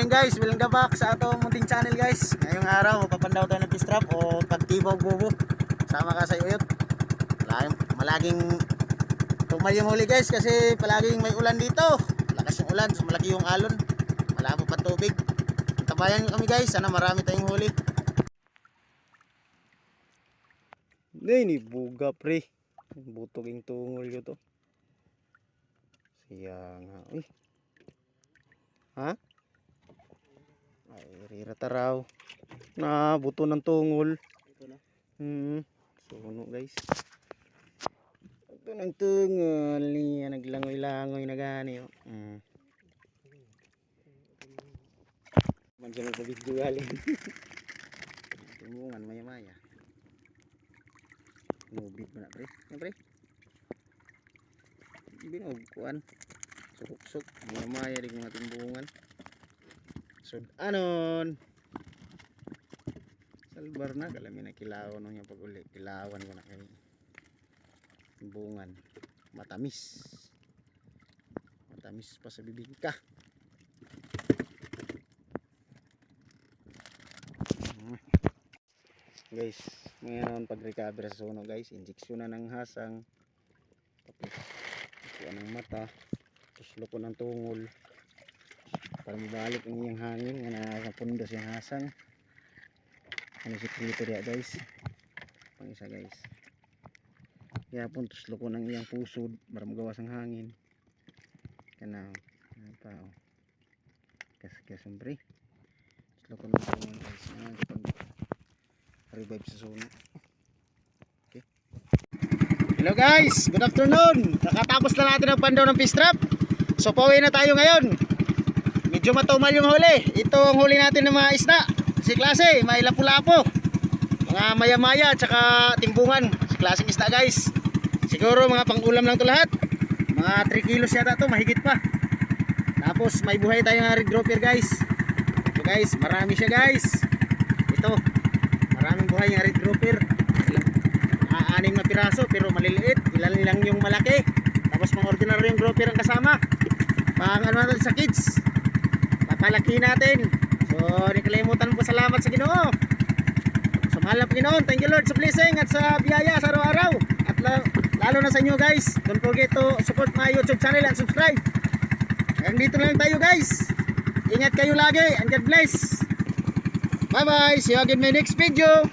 morning guys, welcome back sa atong munting channel guys. Ngayong araw, papandaw tayo ng fish trap o pagtibaw bubo. Sama ka sa uyot. Malaging tumal yung huli guys kasi palaging may ulan dito. Lakas yung ulan, so malaki yung alon. Malabo pa tubig. Tabayan kami guys, sana marami tayong huli. Hindi, buga pre. Butog yung tungol ko to. Siya nga, uy. Ha? Ay, rirata raw. Na, buto ng tungol. Ito na? Suno guys. Buto ng tungol. Niya, naglangoy-langoy na gani. Oh. Mandiyan sa video galing. Tumungan, maya-maya. Nubig mo na pre. Yan pre. Binugkuan. Suk-suk. Maya-maya rin mga timbungan. So, anon salbar na kalami na kilawan nung yung pag-uli, kilawan ko na kayo bungan, matamis pa sa bibig ka. Guys, ngayon pag-recover sa suno guys, injeksyon na ng hasang, tapos ikuan ng mata, tapos loko ng tungol para mabalik ang iyang hangin nga nakapundos yung hasang. Ano si Krito dia guys, pang isa guys, kaya puntos loko ng iyang pusod para magawas ang hangin kana pa oh. Kas siyempre loko ng hangin guys na kapag revive sa zona. Okay, hello guys, good afternoon. Nakatapos na natin ang pandaw ng fish trap, so pauwi na tayo ngayon. Medyo matumal yung huli. Ito ang huli natin ng mga isda. Si klase, may lapu-lapo. Mga maya-maya at saka timbungan. Si klaseng isda guys. Siguro mga pang-ulam lang to lahat. Mga 3 kilos yata to, mahigit pa. Tapos may buhay tayo ng red grouper guys. So guys, marami siya guys. Ito, maraming buhay yung red grouper. 6 na piraso pero maliliit. Ilan lang yung malaki. Tapos mga ordinary yung grouper ang kasama. Pang ano natin sa kids. Papalaki natin. So, hindi kalimutan po, salamat sa Ginoo. Sa mahal na Panginoon, thank you Lord sa blessing at sa biyaya sa araw-araw. At lalo na sa inyo guys, don't forget to support my YouTube channel and subscribe. Hanggang dito na lang tayo guys. Ingat kayo lagi and God bless. Bye bye, see you again in my next video.